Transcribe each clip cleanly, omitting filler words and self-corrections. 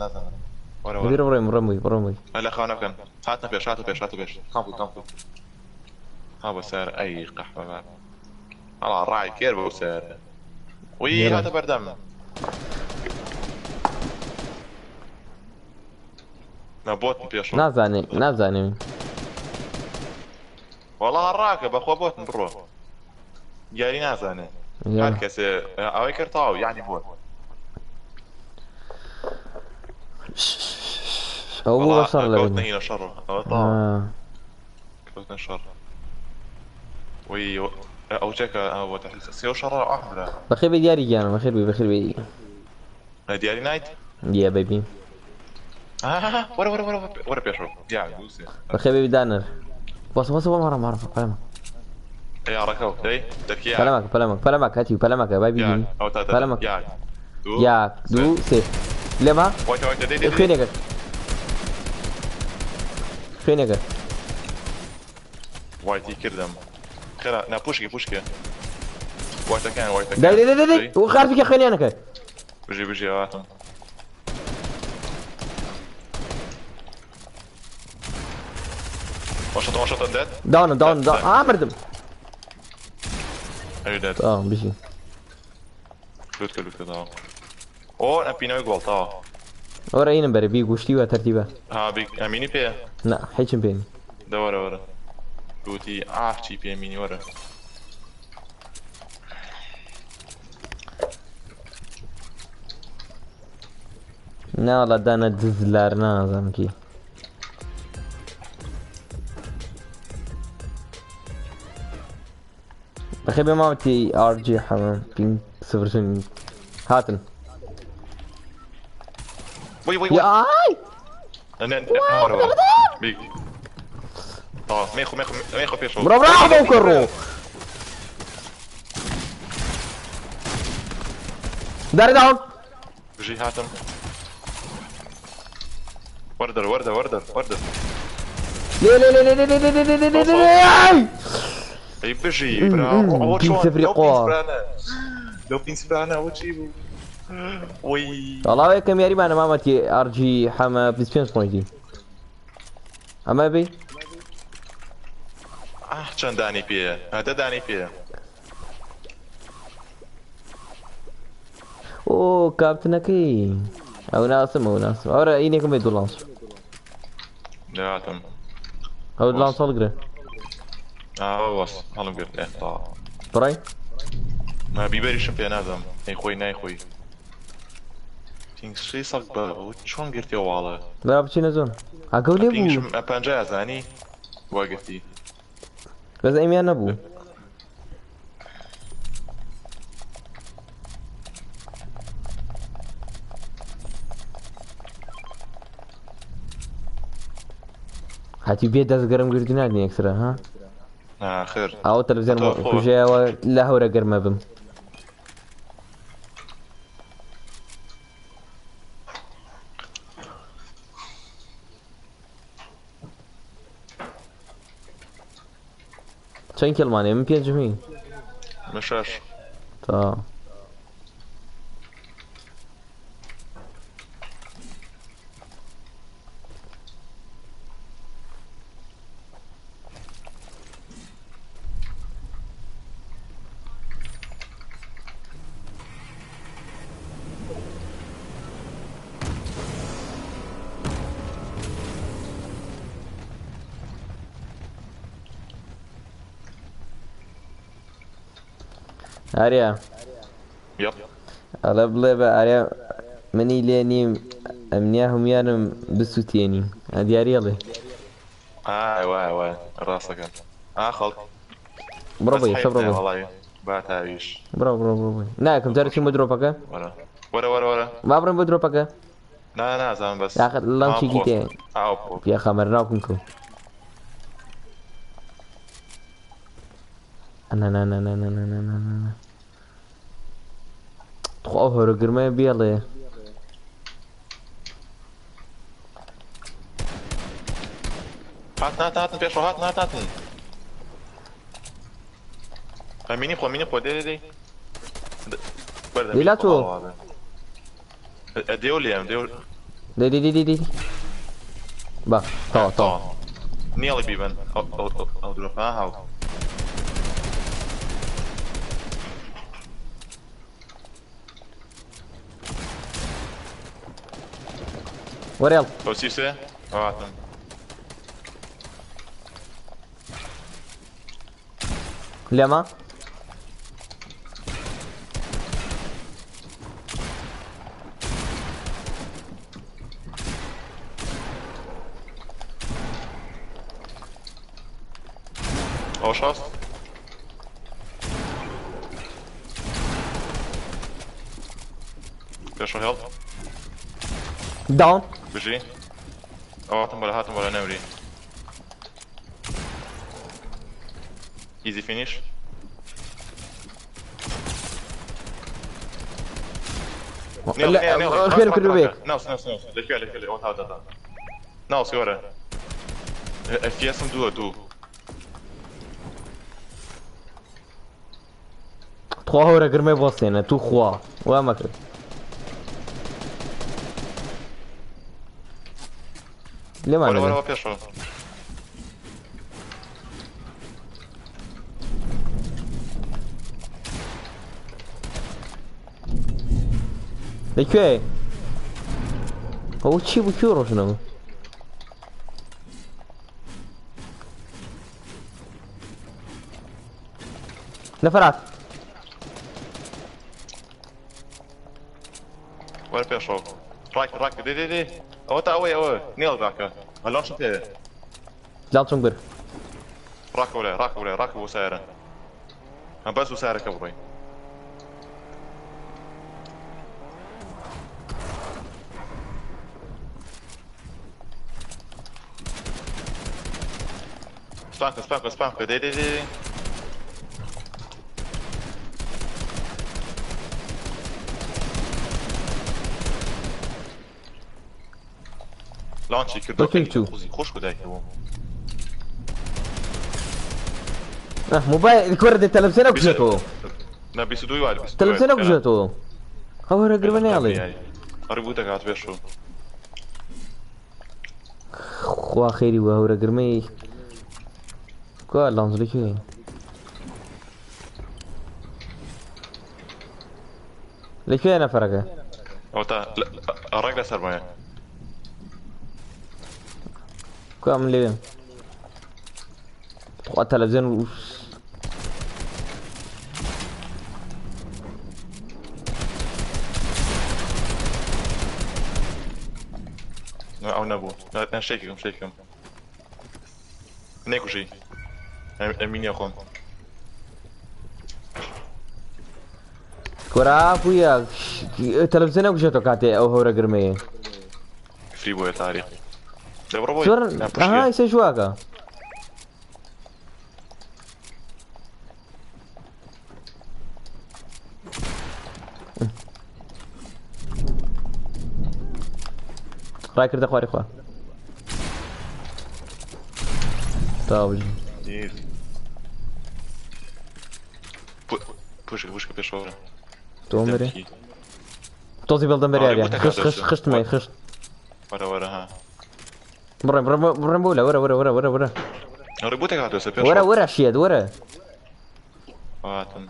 نازانم وەرە بیر بڕێم ڕەمووی ڕەمووی هەلا خاونە بکەن هاتنە پێش هاتە پێش کام بوو ها بۆ سەر ئەی قەحبە بە هەڵا ڕای کێر بۆ سەر وی هاتە بەردەم نەبۆتن پێش نازانێ وەڵا ڕاکە بەخۆ بۆتن بڕۆ یاری نازانێ هەر کەسێ ئەوەی کرد تاو یعنی بۆت ئەو بوو بە شەڕ لەوێ نەهینە شەڕ ئەوە تاو کەوتنە شەڕ وی ئەو چێکە بۆ تەحلیل سێ و شەڕ ئەحمرە بەخێر بێ دیاری گیانم بەخێر بێ دیاری نایت دیە بەبین وەرە پێشەوە دیار دووسێ بەخێر بێ دانەر بەس مارە پەلەمە یاڕەکەو دەی دەرکیە پەلەمە کاتی پەلەمەکە بای ببینی پەلەمە یاک دوو سێ لێما خوێنێگە وایتی کردم خێرا نا پوشکێ وایتەکان دەی و خارفێکە خوێنیانەکە بژی هاتم واشتە دێت داونم مردم ئەوی دێت بژی لوتکە داوە ئۆ ئەپینەوەی گۆڵتەوە ئەوە ڕێینم بەرەبی گوشتی وە تەرتیبە ئەمینی پێ نا هیچم پێنی دەوەرە لوتی ئاچی پێمینی وەرە ناڵە دانە دزلار نازانم کی بەخێ بێ ماوەتی ئارجی حەمە پین سفرسون هاتن یای مێخۆ پێشەوە بڕۆ بۆ کڕۆ دەرداون بژی هاتم وەردەر ئەی بژی لەو پینسپرانە ئەوە چی بوو وەڵاو یەکەم یاریمانە مامەتی ئارجی حەمە 25 پۆینتی ئەمە بێ چەند دانی پێە هەدە دانی پێە ئۆ کاپتنەکەی ئەو ناسم ئەوە ئینێکم بێ دوو لانس هاتم ئەو لانس هەڵگرە هەڵم گرت تا بڕای بیبەریشم پێ نادەم نایخۆی پینگشەی سەڵ بە چۆن گرتێ واڵە بەرا بچینە زۆن ئەگەو لێ بوو 50 زانی وای گرتی بەس ئەمیان نەبوو هاتی بێ دەستگەرم گرتی نادنی یەکسرە ها خێر ئەو تەلەڤیزیۆن کوژەیەوە لە هەورە گەرمە بم چەند کێڵمانێ من پێنجمی من شەش تا ئاریا ئەڵە بڵێ بە ئاریا منی لێ نیم ئەمنیا هەمویانم بسووتێنی دیارێڵێ وای ڕاستەکەن خەڵک بڕۆ بە یەشە بڕۆ با تاویش بڕۆ ناکەم جارێکی بۆ درۆپەکە وەرە با بڕێم بۆ درۆپەکە نازانم بەس یاخەت لەمچێکی تێ پیا خەمەر ناوکن کە خۆ ئەو هەورە گرمەیە بێڵێ هاتن پێشەوە هاتن ئەمینی خۆ دێ دیلا تۆ ئەدێو لێم دي با طا نيلي بيبن او دروبها هاو وريال او سيسه واتن لما او شخص بيشو هيلب داون بيجي هاتم ولا نمري ايزي فينيش لا خير كله بيك ناوس لكي او تا ناوس يورا FPS دو 3 هورا قرمي بوستينا تو خوا وما كده ليه ما ولا بيشو لكي هو تشي بكيورو شنو نفرات ولا بيشو راك دي او تا اوي نيل ذاك هلون شنو لا تنبر راكب وسائر بس وسائر كبري سبانك دي لانشي كردو خوش كداك هو موبايل كرة التلفزيون وكجتو لا بيسدوي واحد التلفزيون وكجتو هو رقربني علي اربوتك هات بيشو خوا خيري وهو رقرمي قال لانزلي شوي ليش انا فرقه او تا الرقله سربايه كم ليه التلفزيون او نبو نشيكم نيكو شي امين ياخون كراف وياك التلفزيون وجهته كاتي او هو رقرمي فري بوي تاريخ دبر بوي شور هاي سجواكا رايكر ده خواري خوار طاوج بوش كبيشورة تومري توزي بلدن بريا خشت معي خشت ورا ها برا ورا ريبوتك هاتو سبيشور ورا شيد ورا واتن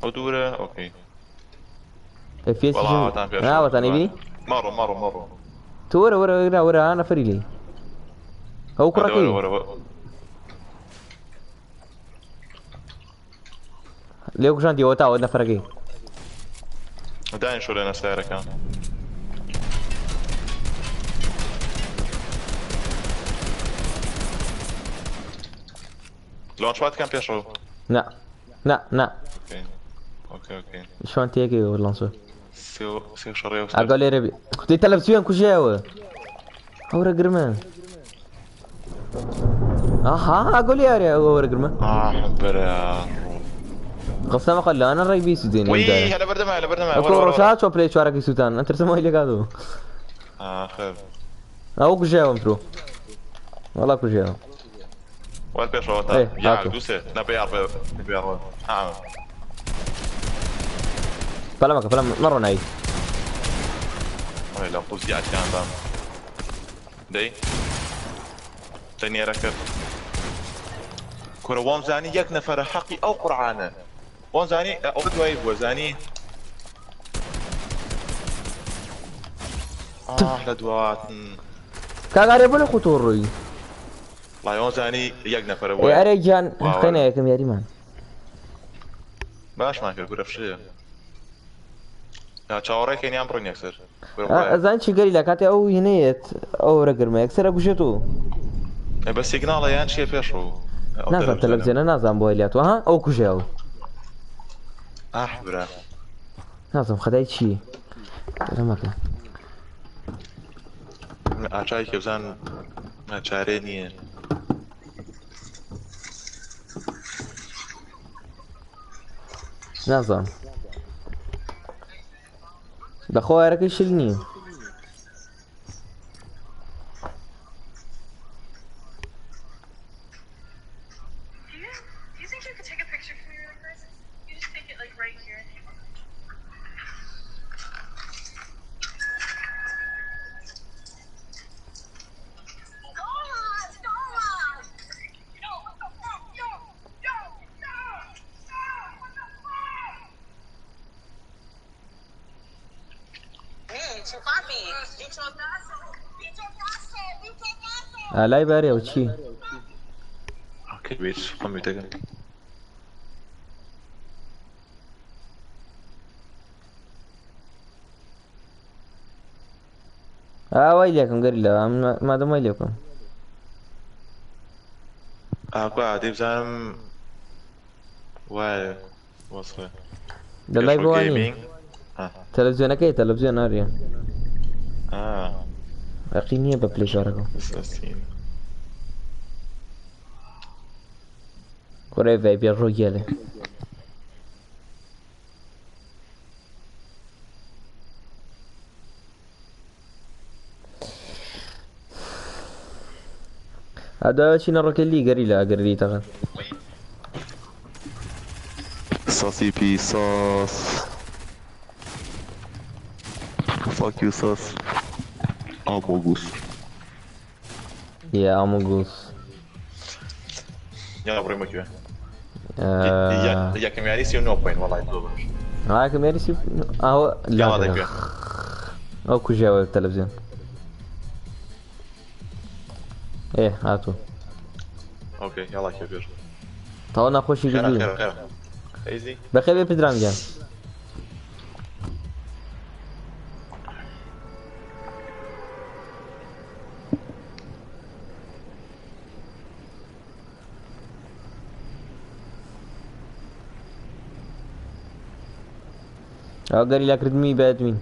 ودورة اوكي في والله وطني بي مروا تو ورا انا فريلي هو كراكي ورا ليو جاندي وتا ودنا فرقي داين شو لنا سعره كان لونش وات كان بيشو لا اوكي شلون تيجي ولانسو سيو شريه اقول لي ربي دي تلفزيون كوجاوه هورا قرمان اها اقول يا هورا قرمان حبرا قصة ما قال انا الري بيسو ديني وي هلا برد ما اكو روشات وبلاي شارك سوتان انت رسموا لي قالوا خير او كوجاوه مترو والله كوجاوه وال بيشو تا يا دوسه نبيار ها فلا مرة ناي لو قوزي عتيان بام دي تاني ركب كورا وان زاني يك نفر حقي او قرعانه وان زاني او دوي وزاني لدوات كاغاري بلا خطوري لا يون زاني يك نفر يا رجال خلينا ياكم يا ريمان باش ما كر فشيه لا تشاوري كان يامبرون يكسر زين شي قال لك هاتي او هنيت او رقر ما يكسر ابو شتو بس سيجنال يان شي فيشو نازم تلفزيون نازم بويلات ها او كوجاو احبره نازم خدايت شي ما كان اچای كيفزان ما تشاريني نازم دخوها راك يشلني لا يباري او شي اوكي بيت قمي تقل ويلكم قريلا ما دام ويلكم اكو عادي بزانم واي وصله والله بواني تلفزيونك ايه تلفزيون اريا اقينيه ببلاي شاركو كوري فايبي الرويالة هذا شي نروك اللي قري تغن صاصي بي صاص fuck you صاص اموغوس يا اموغوس يلا بريمو كيو يا كمياري سيو نو بوين والله يدوبر كمياري سيو اهو لا او كوجاو التلفزيون ايه هاتو اوكي يلا كبير طالنا خوشي جديد خير ايزي بخير بدرام جان قال لك ردمي بعد مين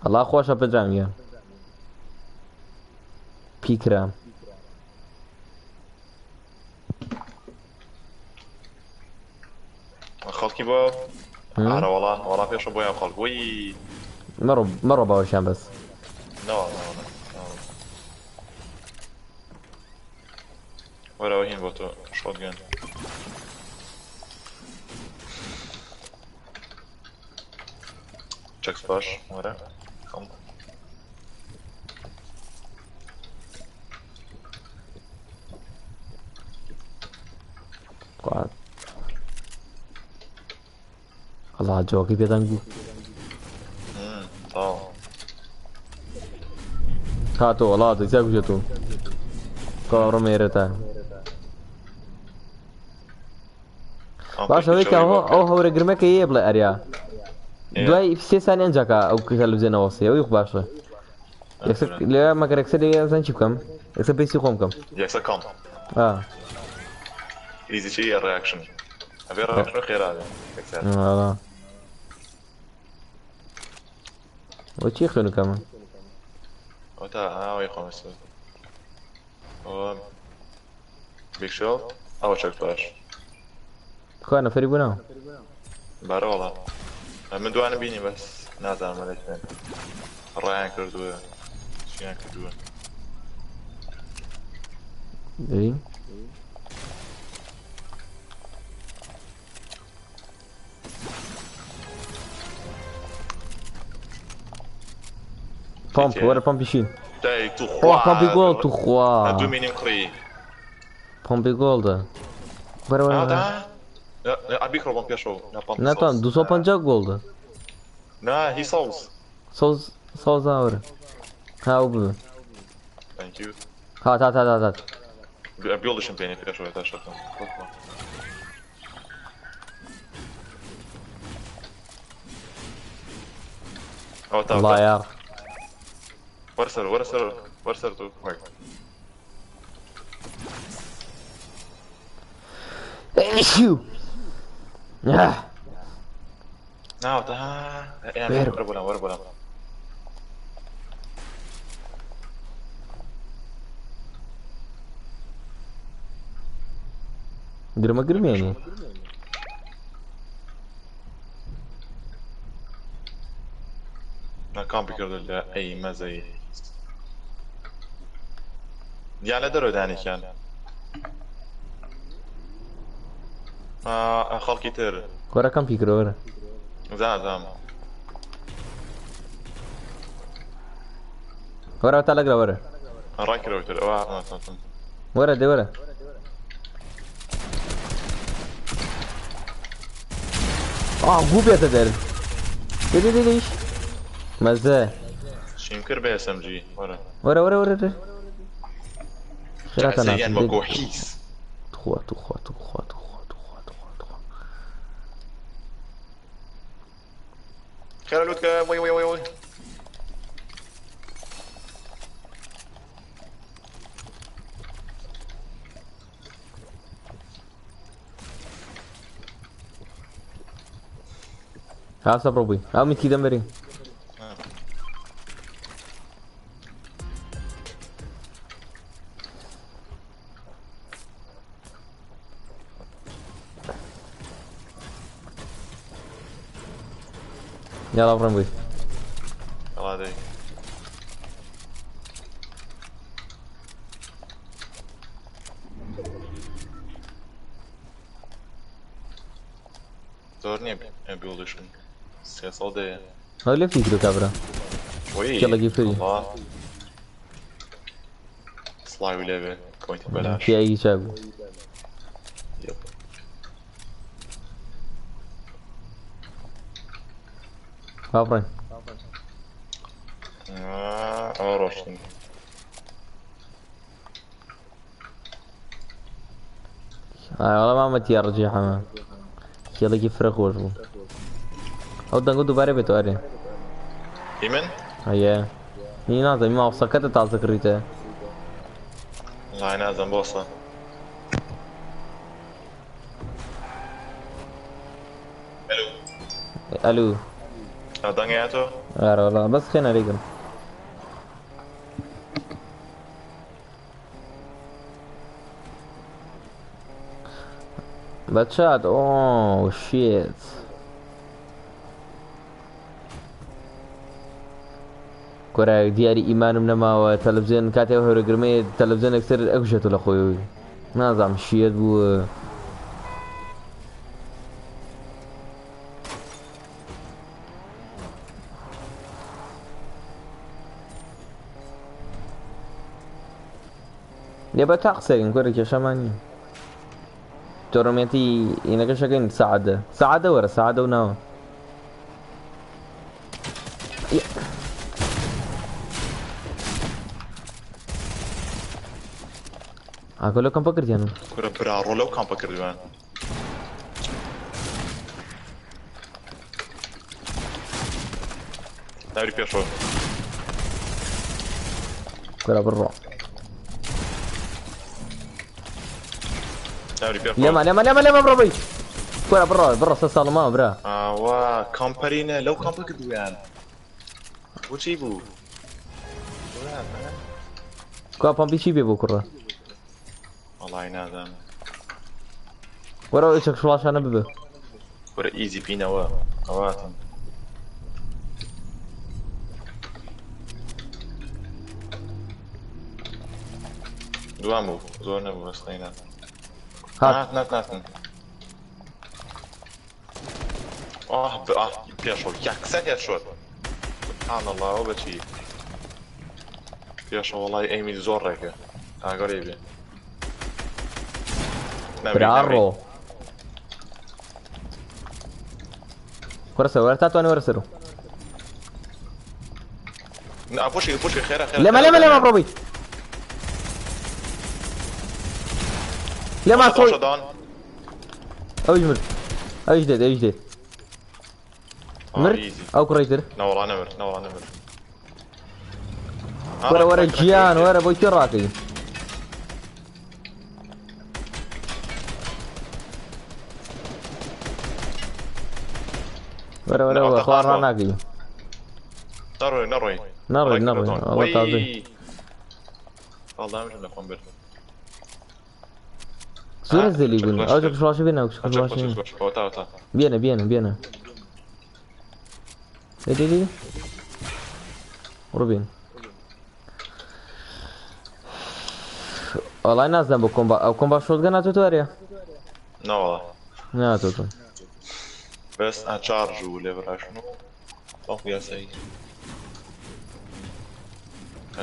الله خوش بدرام يا بيكرام خلقي با ارى والله فيش ابويا خلق وي مرة باوشان بس لا ولا وين بوتو شوت جن تشيك سباش ورا خم قاعد الله جوكي بيدنجو هاتو والله تسيب جتو كورو मेरे था باش هيك هو رجرمك ايه بلا اريا دواي في ثانيه انجاكا او كتلفزيون وصيه ويخ باشا يكسك لا ما كركسر لي زين كم يكسب بيسي كم يكسب كم ايزي شي الرياكشن ابي الرياكشن خير هذا والله وشي خلو كمان وتا وي خمس بيك شوت او تشيك فلاش خانا فريبونا بارو والله من دوان بيني بس نازل مالك فين الريان كردو شيان كدوه اي بامب ورا بامب يشين تاي تو اوه بامبي جولد تو خوا دو مينيم كري بامبي جولد ورا ورا تا لا ابيك روبون بيشو لا بامب ناتان 250 جولد لا هي صوص صوص ورا هاو بو ثانك يو هات هات هات هات بيولد شمبانيا في شويه تاع شوطه الله يا ورسر تو وين ايشو ناو تا يعني وربولا قرم يعني ما كان بيقول اي ما زي يعني درو داني كان خلقي تر ورا كم فيك ورا زام ورا تلاقي ورا رايك روتر ورا دي ورا غوبيا تدري ليش مزاه شيمكر بها اس ام جي ورا خيرات انا زين وكوحيس تخوا خير لوتك وي ها صبروا ها من كده مري يلا برمبي الله داي دورني بيولدشن سياسة دي هلا فيك كابرا وي يلا جيب فري الله سلاي ولعبة كوينت ببلاش في اي شاب يب كابرا روشن والله ما متي ارجع حما يلا جيب فرق ورفو او دنگو دوباره بتواره ايمن هيا هنا زي ما وصلت تاع ذكريته والله انا زين بوصة الو دنگياتو لا والله بس خلينا ريقل باتشات اوه شيت كورا دياري ايمان منما وتلفزيون كاتي وهو رقرمي تلفزيون اكثر اكشتو لاخوي نازم شيت بو يبقى تقصر كورا كشماني تورميتي إنك شكين سعادة ورا سعادة وناو أقول لكم فكرت يعني كورا برا لو كان فكر ديوان داري بيشو كورا برا داري بيشو لما بربي كورا برا سال ما برا وا كامبرينا لو كان فكر ديوان وشيبو كورا بامبي شي بيبو كورا والله نادم ورا ايشك فلاش انا ببه كورا ايزي فينا واتم دوامو زور نبو بس نينا هات نات بيشو يكسر يشو سبحان الله وبشي بيشو والله ايمي زور ريك قريبي برارو ورسلوا ورثات وانا ورسلوا بوشي خير لما بروبي لما صوي او جمل او جديد مر او كريتر نور نمر ورا جيان ورا بوي راكي ورا اخوان راناقي نروي والله تعظيم والله مش نقوم بال زور الزلي يقول اوجك شواش بينا بينا دي روبين والله الناس ذنبه كومبا شوت جن اتوتوريا لا والله لا توتو بس اتشارج وليفر شنو طاف يا سيد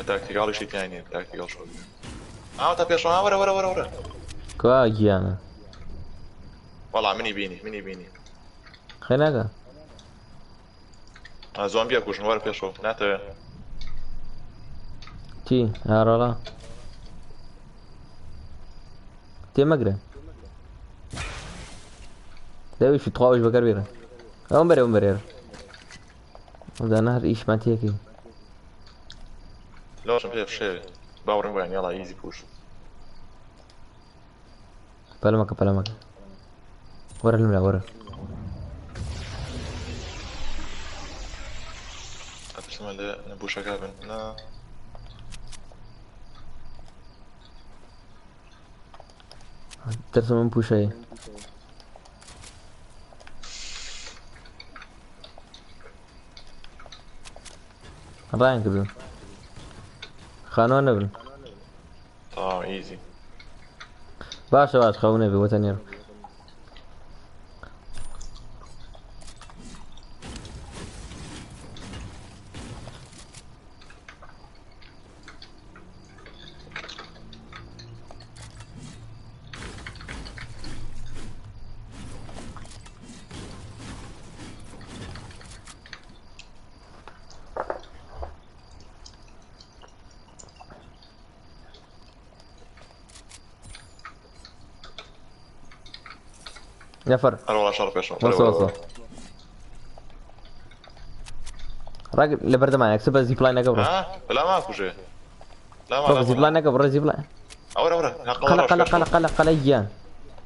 تاكتيكال شيء ثاني تاكتيكال شو تبي شو ورا كواجي انا والله مني بيني خناقة زومبي اكوش ورا بيشو ناتا تي هارولا تي مقرن ده وش تقاوش بكربيرة امبري ده نهر ايش ما تيكي لا شو في شيء باورن وين يلا ايزي بوش بلمك ورا الملا ورا اسمع له نبوشا كابن لا ترسم من بوشاي راين كبير خانون ابن ايزي باش خونه بي وتنير نفر انا والله شرف يا شباب وصل راجل اللي برد معي اكسب زيب لاين قبره لا ماكو شيء لا زيب لاين قبره زيب لاين قلق جيان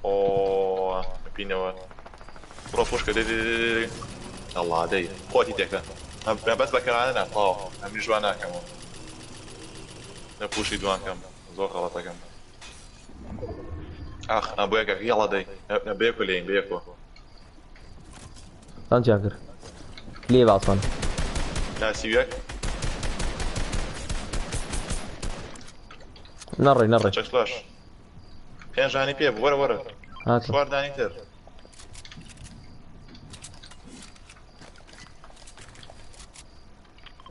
اوه بينا بروفوش كده دي الله دي قوتي تك بس بكر علينا هم جوانا كمان نبوشي دوان كم زور غلطه كم ابويا قال يلا دي بيكو لين بيكو لان جاكر ليه بعصفن لا سيبك نري تشك فلاش كان جاني بيب ورا شوار داني تر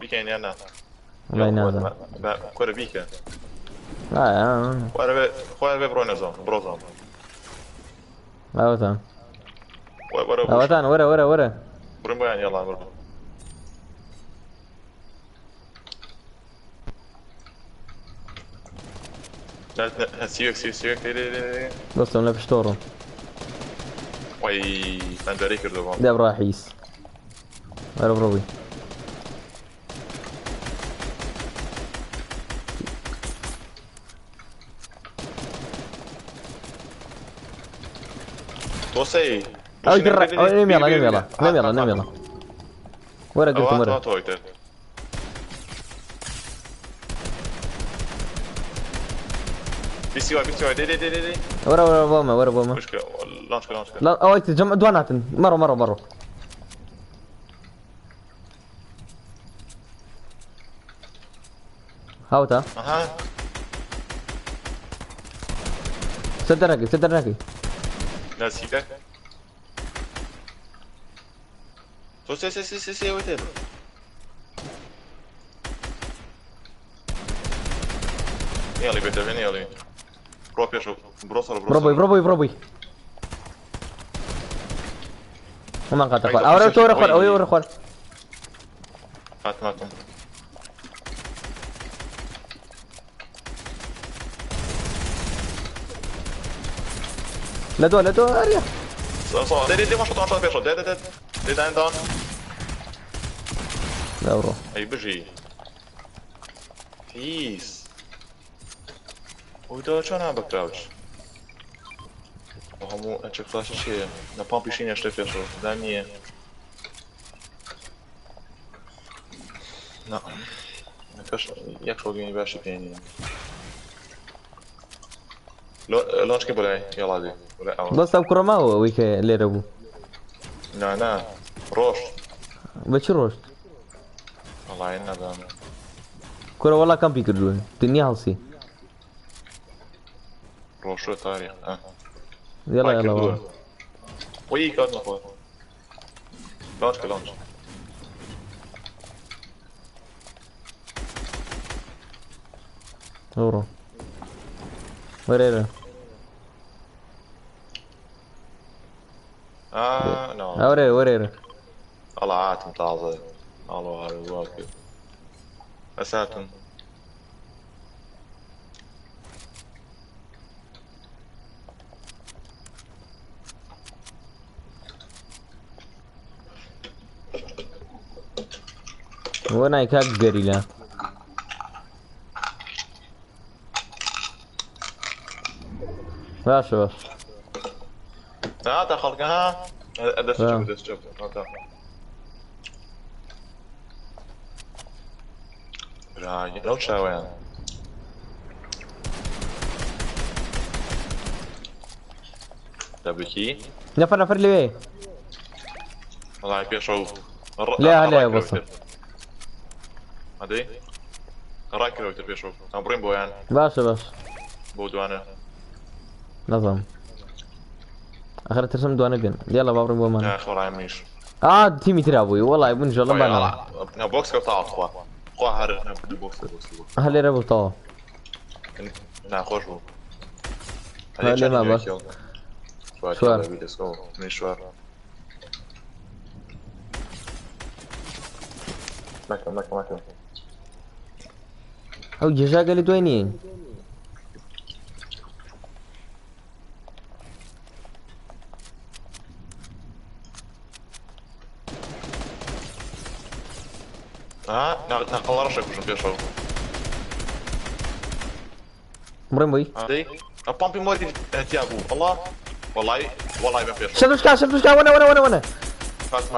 بيكين انا والله نازل كورة بيكا لا ورا بروزام اوتان ورا برمبو يعني يلا برمبو لا سيوك ليه بس انا بشتورو وي انت ريكر دوام ده براحيس ورا بروبي توسي نم يلا ورا قلت مرة بيسي واي دي ورا بوما مشكلة لانش لا اوي تجمع دوانات مرة هاوتا اها سدر ناكي ناسيكك تو سي وتر يلا بيتر يلا برو شوف بروبي وما قاطع اخوان اورا تو اخوان او اخوان ماتم لا دو اريا صح دي ما شطوا بيشو دي داون لا برو اي بجي بيس وده شو انا بكراوش وهمو اتشك فلاش شيء نبام بيشين يشتري بيشو دانيه لا نكش يكشو جيني باشي بيني لونش كيبولاي يلا دي ولا بس اب كرما ويك ليربو لا روش بشروش والله إنه دام كرة والله كم بيقدرون الدنيا هالسي روش تاريخ يلا والله وي كات نخوض لونش اورو وريرا نو وريرا الله عاتم تعظيم الله هذا الواقع أساتم وانا يكاك قريلا باش ها دخلك ها ادرس شوف راجع لو شاوين تبكي نفر لي وين والله بيشوف لا بص هذي رايك لو بيشوف امبرين بويان باش بودوانا نظام اخر ترسم دوانا بين يلا بابرم بومان يا اخي راي ميش تيمي ترابوي والله ابن ان شاء الله بنا بوكس قطع اخوة هذا بوكس هل يربو طوا خوش بو هل ما بس شوار من شوار مكة او جزاء قال دوينين نقل رشك وش بيشو مريم بوي هذي البامبي موري تيابو والله ما بيشو شفتوش كا وانا فات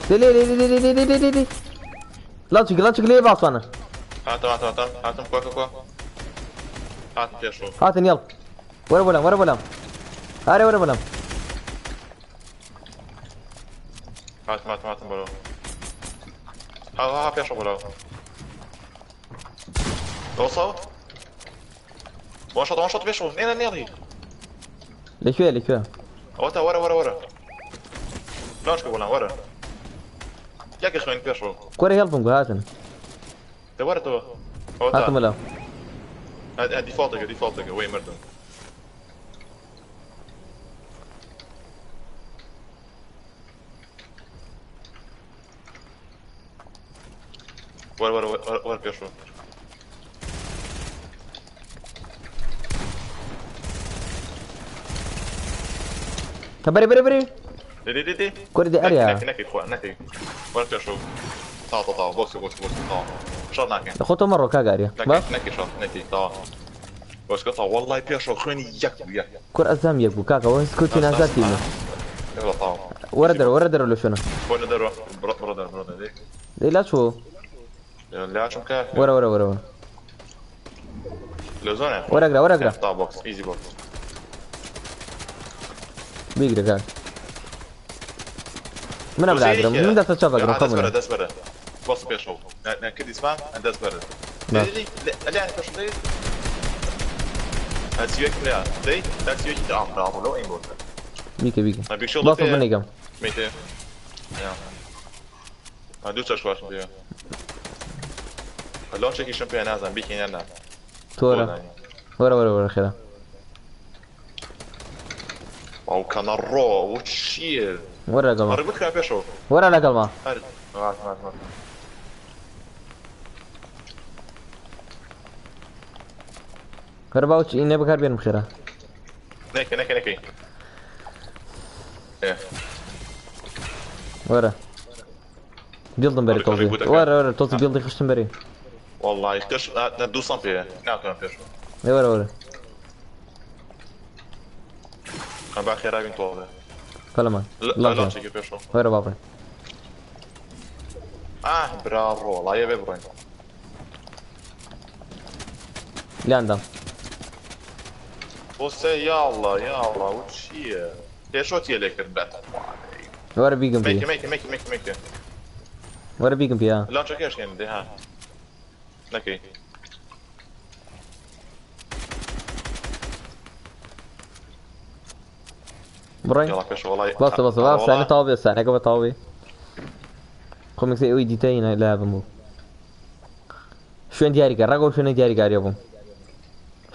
لي لا تشق لي باص انا هاتم كوا هاتم بيشو هاتن يلا ورا بولام هاري ورا بولام هاتم برو ها بيشو برو وصل وان شوت بيشو نيلي ليش اوتا ورا لونش كبولان ورا ياك خوين بيشو كوري هيلبونغ هاتن ورا تو هاتم لا ديفولتك وين مردن ورا بيشو بري دي كوري دي اريا نكي ورا بيشو طا بوكس طا شوط ناكي خطو مرة كاغاريا نكي شوط نكي طا بوكس طا والله بيشو خويني ياك كور ازام يبو كاكا وهس كنت نازاتي يلا طا ورا در ولا شنو برادر دي لا شو اللي عشان كده ورا لزونة ورا اقرا طا بوكس ايزي بوكس بيقرا كاك من ابدا اقرا من ده تشوف اقرا دس برا بص بيشو انا كده اسمع انداز برد نعم. لا يعني بيشو ليه هتسيوك لا ليه لا تسيوك تعمل برافو لو اين بوتا بيك بيك ما بيك شو بصل بني كم ميته يا ما دوتش شوي شوي لون شكل شامبيون هذا بيكي انا تورا ورا خير او كان الرو وتشيل ورا قلما قربت كان بيشو ورا لا قلما هارد مات كرباوش إني بكار بين مخيرة نكي ايه ورا بيلدن بري توزي ورا توزي بيلدن خشتن بري والله كش ندو صنفيه نعم كان بيشو ورا كان باخي رايبين طوبه كلمان لا شكل بيشو ورا بابا برافو والله يا بيبرين اللي عندهم بص يا الله وتشي شو تيلك البات ورا بيجن بي ميكي ورا بيجن بي ها لا تشكيش كان دي ها نكي براي يلا بيشو والله بص ثاني طاوي ثاني قبل طاوي كوميكس اي دي تاين لا بمو شو دياري كار راغو شو دياري كار يابو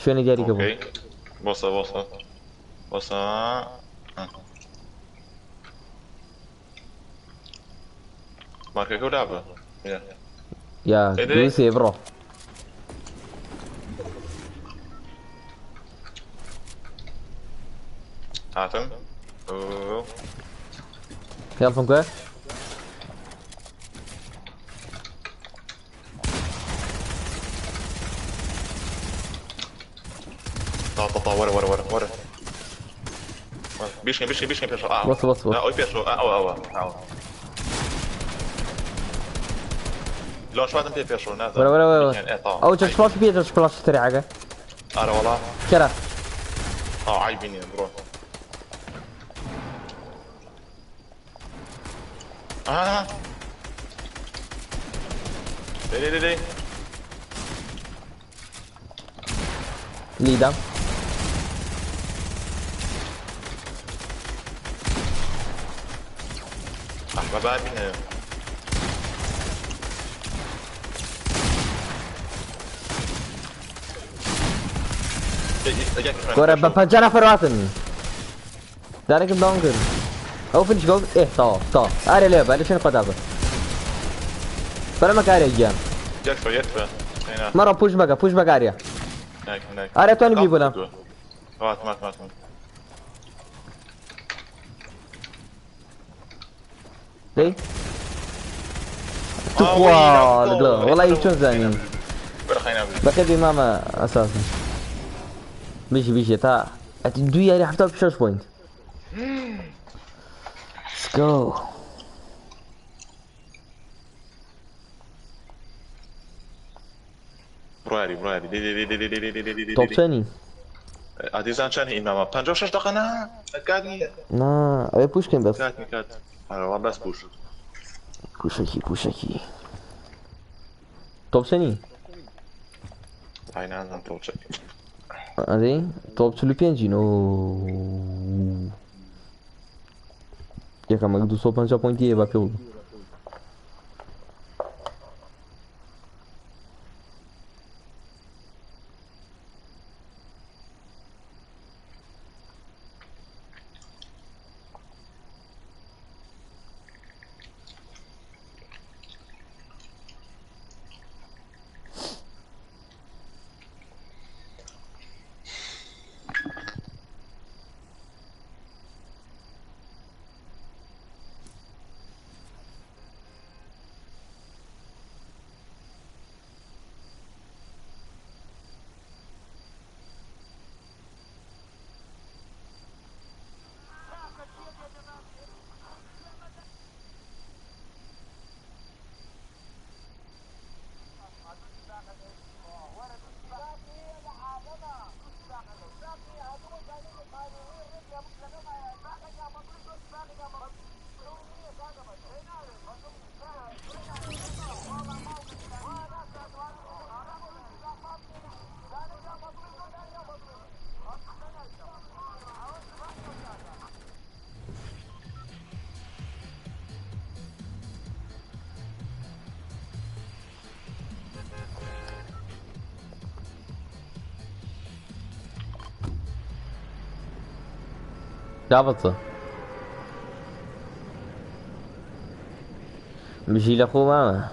شو دياري كابو اوكي بص ماركه كو لعبه يا دوسي برو هاتم يلا فنكو طا ورا بيشكي بيشو بص لا اوي بيشو او لون شو هذا بيشو نازل ورا او جاش فلاش بيه جاش فلاش سريعة ارى والله كرا عايبيني برو ليه ليدا ما بينا كورا بفجانا فراتن دارك دونجر او فينش جول ايه طا اري لعبة ليش قدابة فلا ما كاري جام يكفى مرة بوش بقى اريا هناك اريا توني بيبولا مات ليه تقوى والله يشون زاني بكدي ماما اساسا بيجي تا اتدو ياري حتى بشوش بوينت let's go براري توب 20 عزيزان شان إمام 56 دقيقة أنا كادني نا ابي بوش كان بس كاد والله بس بوش بوشكي توب 20 عين عندنا توجه Allez, top sulle pięci, no. Jaka ma gdu sopan já põe dinheiro pelo. جابته بيجي لاخوه ماما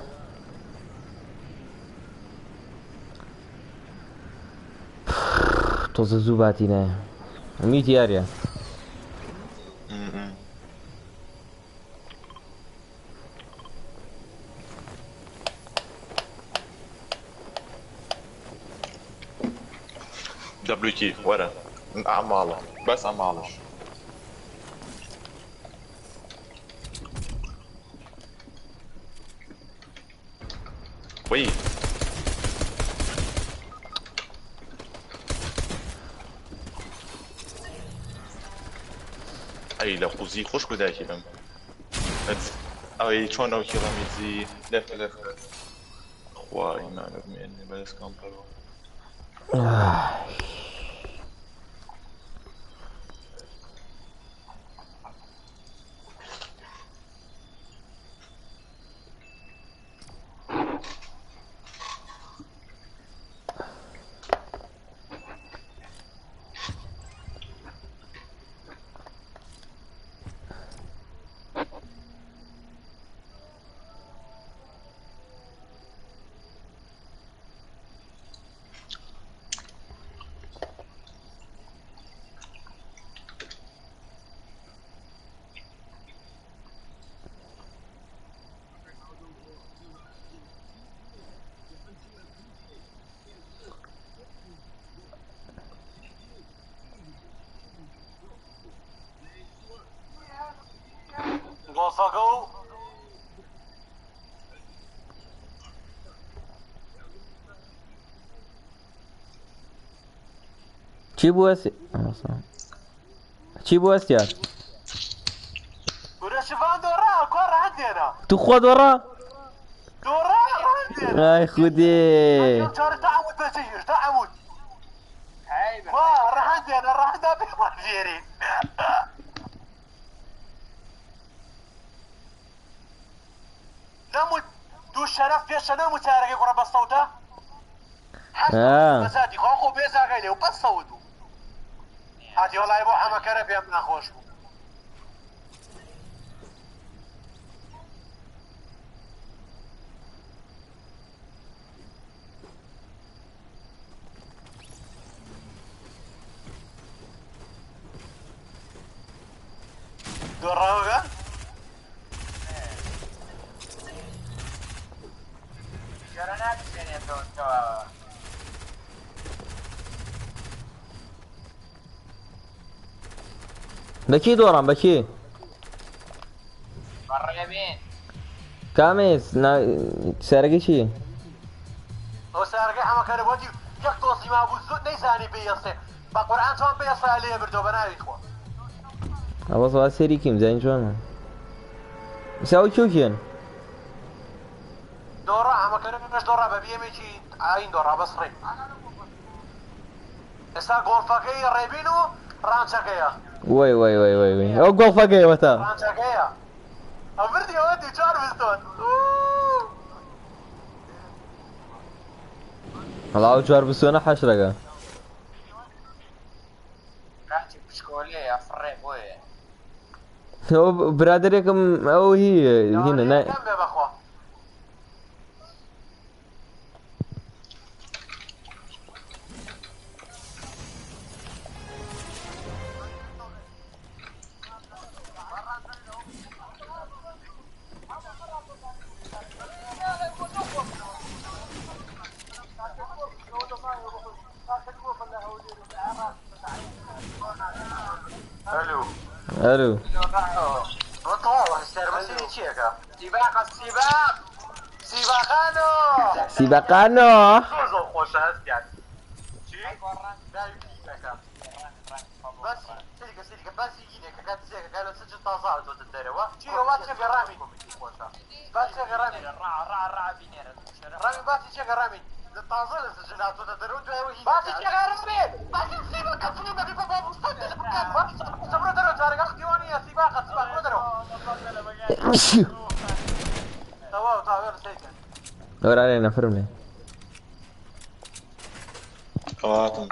توزع زوباتينا 100 ياريا دبليو كي ورا اعماله بس اعمالش وي اي لو قوزي خوش بدايتي بم اي چون او كيلومتري لف خواي ما نبني بس كامبرو وصقوا چی بو است چی بو است یار ولا شوفان دورا كور عندنا تو خود ورا دورا عندنا ای خودی تعمد بسير تعمد ما راح عندنا راح عندنا بمجيرين نموت دو الشرف بيش نموت سارق يقرب الصوت بس هاتي خوخو بيسا غيلي وبس صوتو هاتي والله يبو حما كرب يا من اخوش دور روغا شرنات سنة تو بکی دورم بکی برا بين کامیس سرگی چی او سارقي حما كرب ودي يقطوصي ما ابو الزود نيساني بيصي بقرآن توان بيصي عليه بردو بناوي اخوة اما سوال سری کیم زین چونه مساوي چوکین دورة حما كرب مش دورة ببيميجي عين دورة بصري اسا غولفاكي ريبينو رانشاكيا وای وای وای وای وای او گل فقی وتا رانشاكيا افردي ودي چار بستون الله چهار بسونه حشرگه رحتي بشكولي يا فري بوي او برادركم او هي هنا نا كم يا اخوة الو الو والله السيرفر تشيكا سباق السباق سباقانو سباقانو خوزو خوش هست يعني شي لا يمكنك بس سيدك بس يجينك كانت زيك قالوا سجل طازات وتدروا شي هو تشيك رامي بس تشيك رامي رع بينير رامي بس تشيك رامي الطازل سجلات وتدروا بس تشيك رامي بس سيبك كفلنا في بابا مستقبل بكان بس سمرو درو تارك اختيوانية سباق درو تواو تاوير سيكا دور علينا فرملي كواتن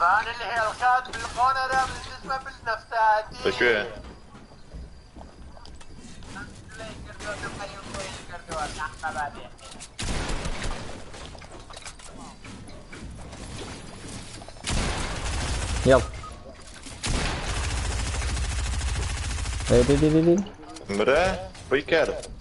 بان اللي هي الخاد بالقونة بالجسمة بالنفتات بشوية يلا دي مرة ريكارد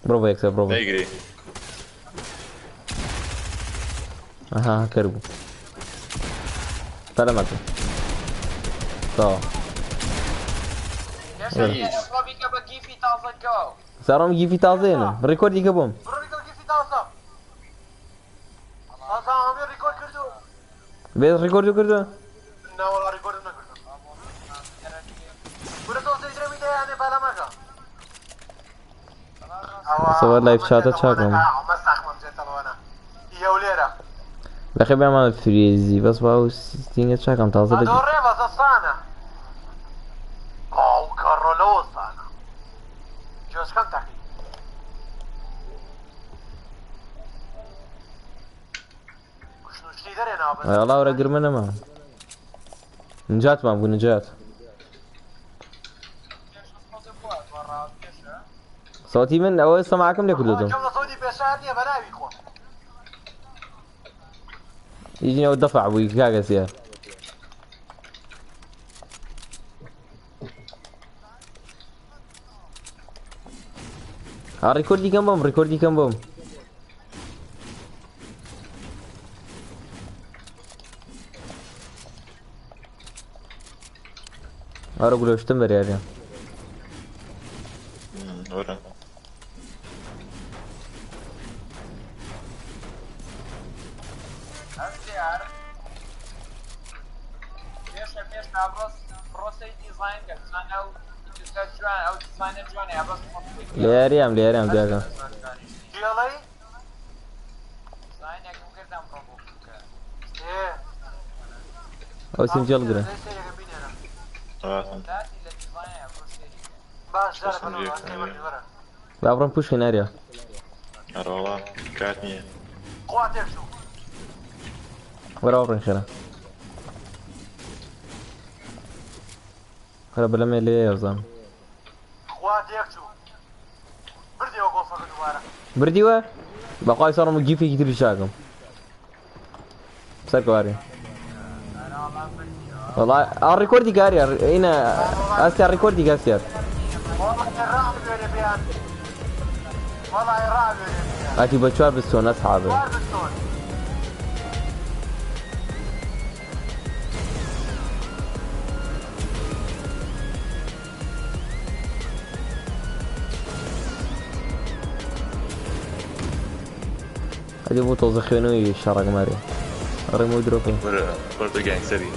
برافو يكسب برافو. لا يجري اها كربو سلامتك طا صاروا يجي في تازينه ريكورد يكبهم بيت ريكورد كردو لا والله ريكورد نكردو كردو توصل درمي ده يعني بالا ماكا صور لايف شاتات شاكم مسخ ممجد الوانا يا وليرة بخي بيعمل فريزي بس باو ستينجة شاكم تازه بدي هدول ريبا الصانة او كارولو صانة جوز كم تحكي كشنو شتي درينا بس والله ورا قرمنا ما نجات ما ابو نجات صوتي من اول سمعكم ليه كلكم جملة صوتي بيشاهدني بناوي خو يجيني ودفع ابوي كاكس يا ريكوردي كم بوم ريكوردي كم بوم اقول وش تمر يا ريان ورا ليريام دياكا يلا ايه او سنجل قرا باش جرب انا بابرم بوش هنا ريا ارى والله كاتني قواتك شو ورا بابرم خيرا خيرا بلا ميلي يا وزان قواتك شو بردي وقوفك دوباره برديوا بقاي صاروا مجي في كتير شاكم سكواري والله الريكوردي كاري هنا اسيا الريكوردي كاسير والله الرعب بيني بيان والله الرعب بيني بيان هاتي بتشوار بالسون اصحابي بالسون هذي بو توزخينو يشارك ماري ريمو دروبي ورا جانج سريع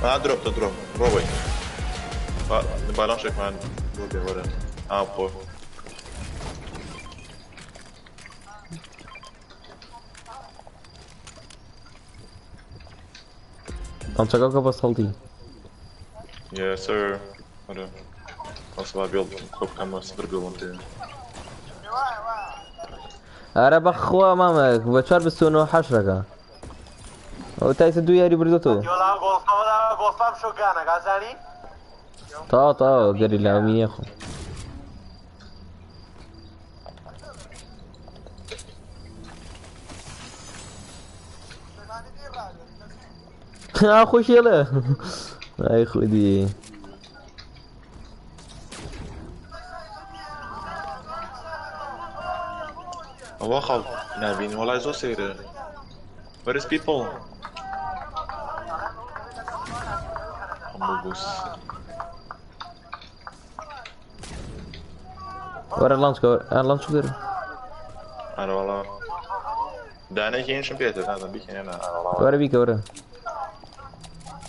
دروب روبي نبالون شك مان روبي ورا بو تنشقاك بصلتي يا سير ورا اصلا بيض خوب كم صدر بيض انت اره بخوا مامك بتشوار بالسون حشركا او تايس دو ياري بردوتو يلا غوصام شو كان غازاني طا قري لا مين ياخو اخوش يلا اي خدي واخا نابين والله زو سير Where is people? Hamburgos. ورا اللانش كور أنا والله ده أنا كين شو بيته هذا بيكين أنا والله ورا بيك ورا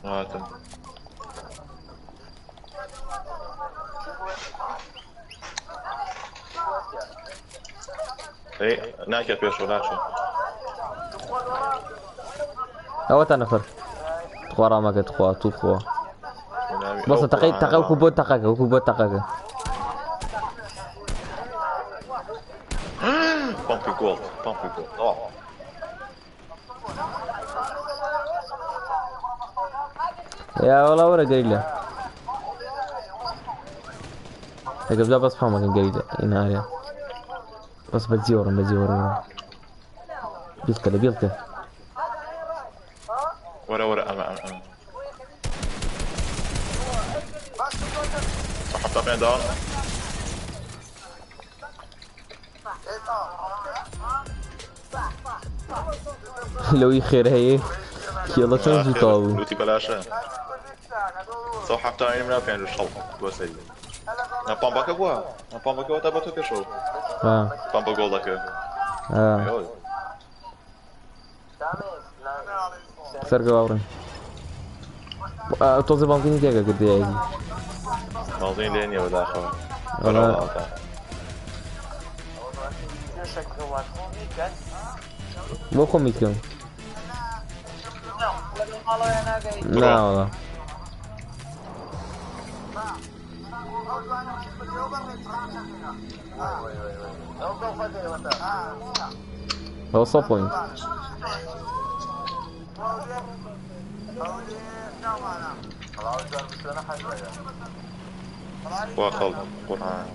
واتم إيه ناكل بيش ولا شو او تا نفر تخوا ما كتخوا تو خوا بص تقي وكوبوت تقاك بامبي جولد اوه يا والله ورا قليله قبل بس فهمك قليله هنا بس بتزي ورا بيلك ورا أما حط أبين داون لو يخير هي يلا تنزل طاو لوتي بلاشة صو حتى عيني من أبين الشلط وسيد نبامبا كوا تبتو كشو بامبا جولدك سرقة واورن توزي بانزين كيكا قد يعيزي بانزين لين يا وداخل والله مو خميس كم لا والله هو صوب بوينت واخل قرآن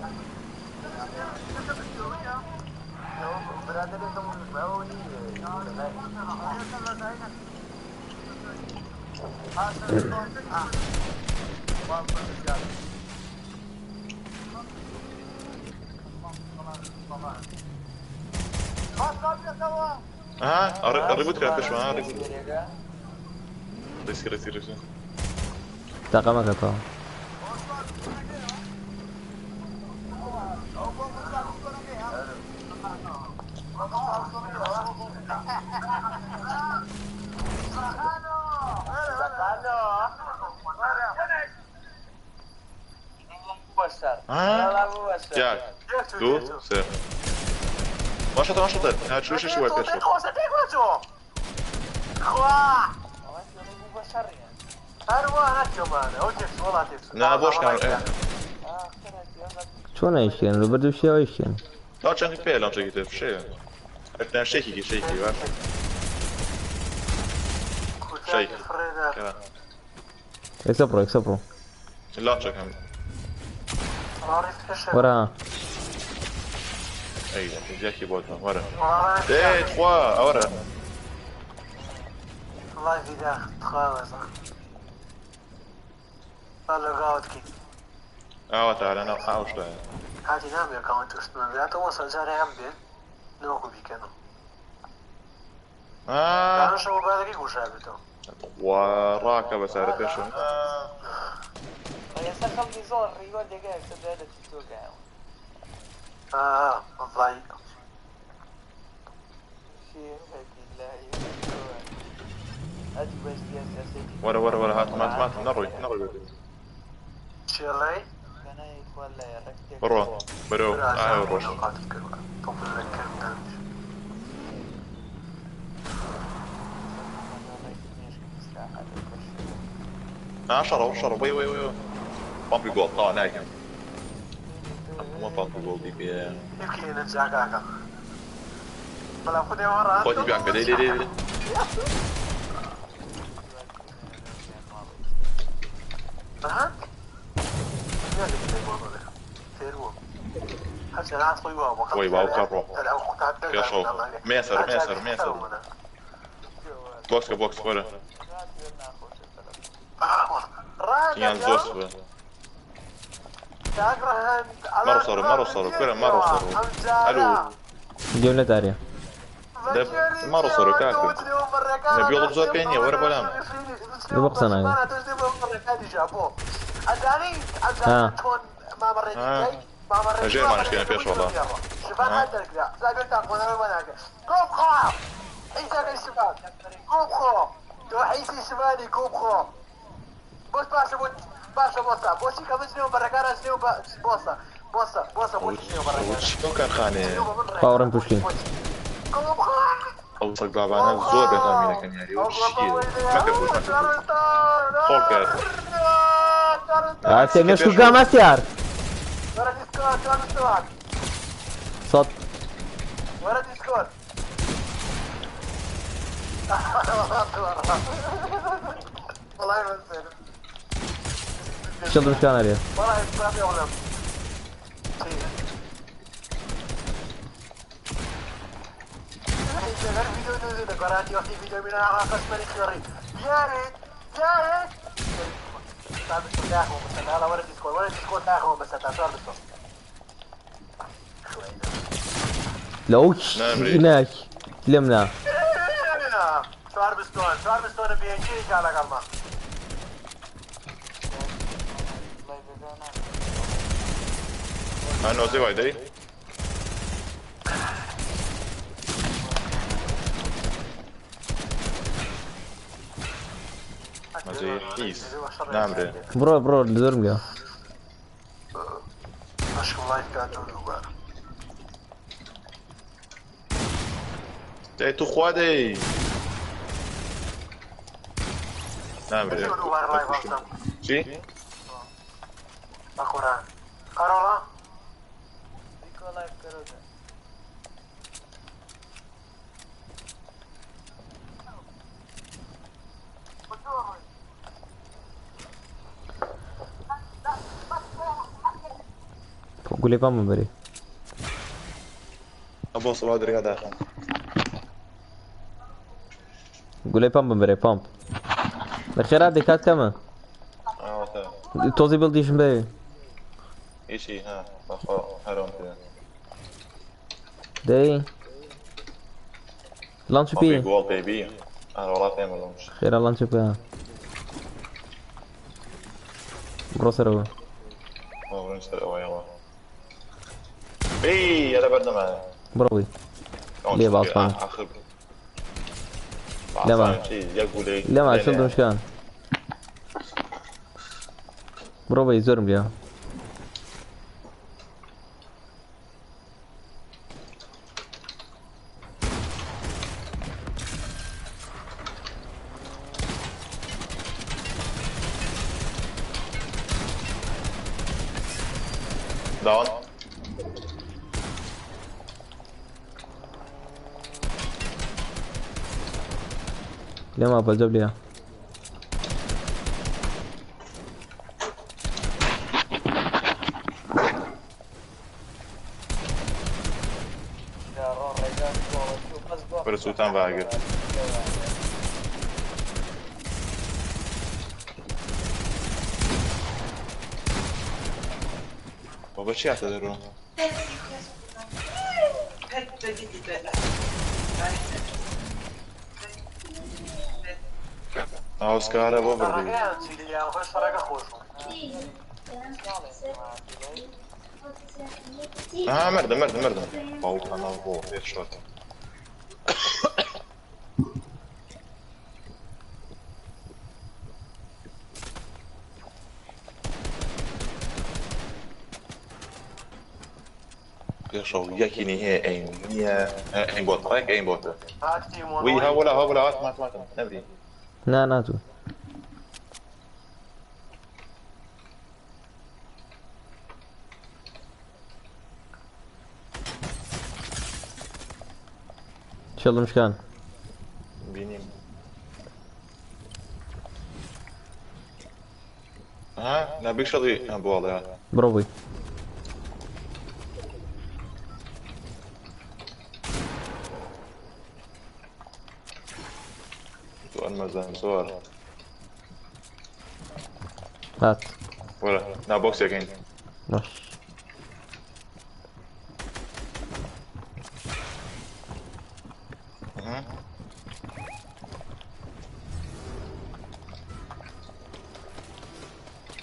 قربت كده شوي ريسك تاقا ما قطع جاك دو سير ما شطر هاد شو لا بوش كان شلون ايشين لو بدو شي ايشين لا كان في لا تجي في شيء احنا شيكي شيك اكسبرو لا تشكم ورا اي جاكي بوتها ورا ايه 3 ورا والله في داخل خالص طلع غاوتكي تعال انا اوش لا هاتي نام يا كاونت اسمه لا توصل جاري عم بين نوكو بيك انا انا شو بالك وشابته وراك بس عرفت شو يا سخم دي زور يقول لي قاعد تبدا تتوقع والله شيء لا ادي بس يا سيدي ورا هات مات نروي شيلي انا ولا يا ركب برو روش شروا وي بامبي جول نايم ما بامبي جول دي بيا يمكن نرجع كاكا بلا خذي ورا خذي بيعك ليه ها يالك اللي الموضوع ده تيرو حتى انا اعطي واو وي واو كارو يا شو ميسر بوكس ورا كيان زوس مرة صاروا كلها مرة صاروا الو جملة تاريخ مرة صاروا كاكو نبي يضرب زور بيني ورا بلام يبقى صناعي تكون ما مريت ما مريت جاي ما نشكينا فيش والله شوف انا قلت لك قلت لك وانا قوم خا انت الشباب قوم خا توحيسي شمالي قوم خا بص باشا بوسي كم سنين بركانا سنين بوسا بوسي سنين بركانا شو كان خاني باورن بوشكين قوم خا او صق بابانا زور بتامينه كان يعني وشي ما كبوش فولكر عرفتي مش كوكا مستيار ورا ديسكورد شو مستواك صوت ورا ديسكورد والله ما نسيت شلون مشكان اريا والله يسلم يا ولد غير فيديو نزل قراتي وقتي فيديو من قسم الخياري يا ريت يا ريت تعال بس تاخذ بس هلا ورا ديسكورد تاخذ بس تعال بس لوش هناك تلمنا شوار بستون بيجي قال قلما انا زي وايدي زي كيس نعم ري برو لزرم يا اشكو الله يكاتب زي تو خوادي نعم ري شي اخونا قرارا Dico live करो तो قولي بام بري ابو صلاه دري هذا قولي بام بري بام الخيرات دي كات كمان توزي بلديش مبي ايشي ها هارون داي لانش بي بي جول بيبي انا ولا تيم ولا مش خير لانش بي بروسر هو نشتري او يلا اي انا بدنا معي بروي ليه بعصفان لا ما لا ما شلون مش كان بروي يزورم ليها داون ليه ما بجيب ليها برسوتان باقر بابا چی اعتدارو؟ اوسكار بابا بردی مردم باو انا بو هيك شوت شو يكيني هي اين بوت رايك اين بوت وي ها ولا مات نبري لا ناتو ان شاء الله مش كان بينيم ها لا بيك شغلي ابو والله بروي سؤال مزان صور هات ولا لا بوكس اجين ماشي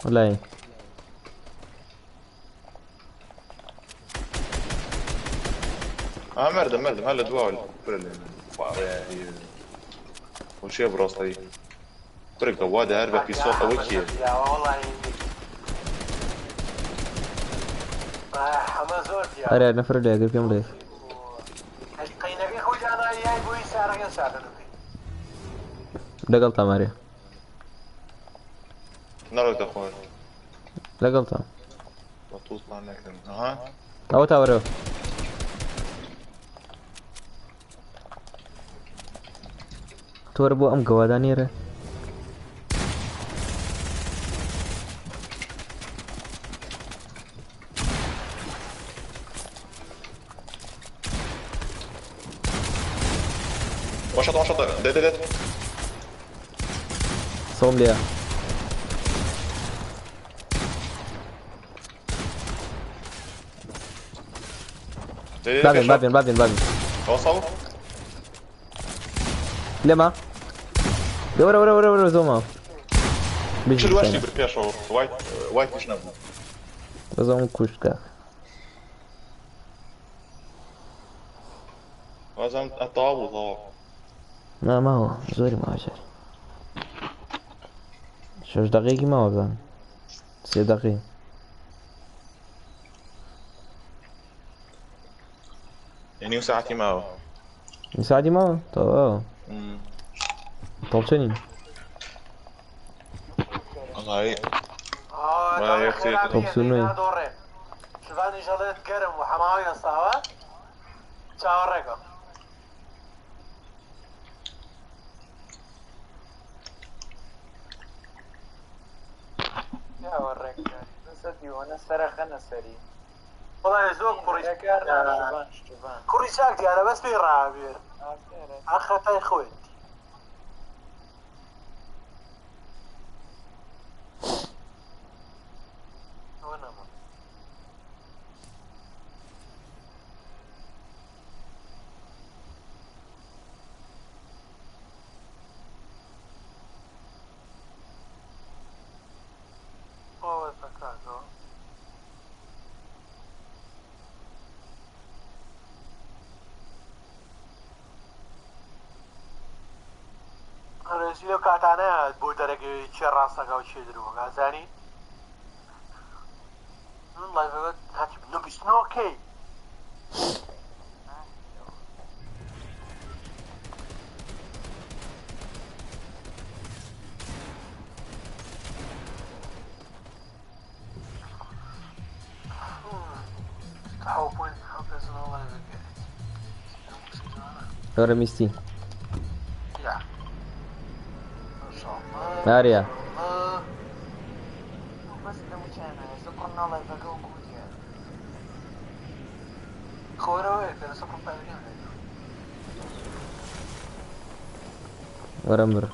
ولا ايه مردم هلا دواول كل اللي وشي براسي فرق وادا هربا في صوت وكي والله حمازوت يا اري نفر لي اقول كم ليه قينك خوج انا ياي بوي سارق ساعه دقلت ماريا نرد اخوان لەگەڵتە بەتووتمان نەکردن ئەها ئەوە تاوەرەوە تۆرە بۆ ئەم گەوادانێرە واشط ديد سۆم لێە بابێن وصل لێمە وەرە زۆمە شو الواشي بالبيشو وايت مش نبو بەزۆم کوشتکە لازم اتعوض ماوە زۆری ماوەشەر 6 دقیقی ماوە بزان 3 دقیق يعني ساعتي معه ساعدی ماوە تەواو تەڵچەنین والله ما يكفي. تبصرني. شوفاني شغلت كرم وحماوية صاوة شاوريكم يا وريك نسدي وانا سرخ انا سري والله يزوق كوريش شوفان كوريشاك انا بس في رابير اخذت خويت رسیدو کاتانه بود درگه چه راست نگاه چه درو غازانی من لایف بود هاتی بنو بیست نوکی تحاول حافظ الله يبقى هەرە میستی ناریا بس ده مكانه سكرنا الله يبقى وجودي خوره كده سكر فاهمين وەرە مرە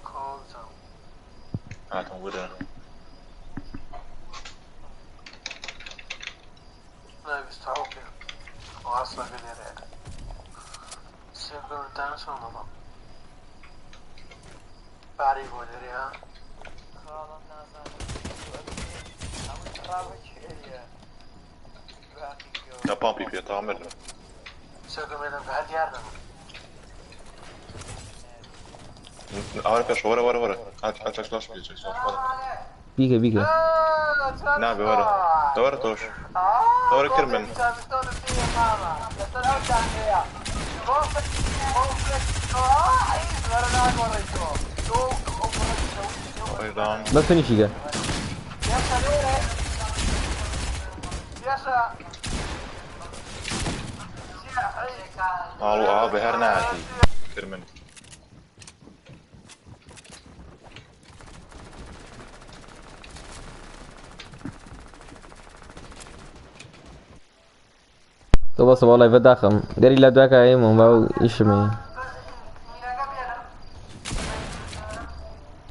خوزه هاتهم ورنا لا بيستحوك وعصنا قدير سيكون تانسون الله بعرف ودري ها خلاص الناس انا رابط شيء يا بامبي في تعمل سيكون من بعد يارنا عارف ايش ورا هات كلاش بيجي بیکە نابي ورا دورتوش دور كرمن ايضا بەس فنیشیگە الله بهرناتي كرمن تۆ بەسە وەڵای بەداخەم گەری لە دوای کە ئێمە باو ئیشمێ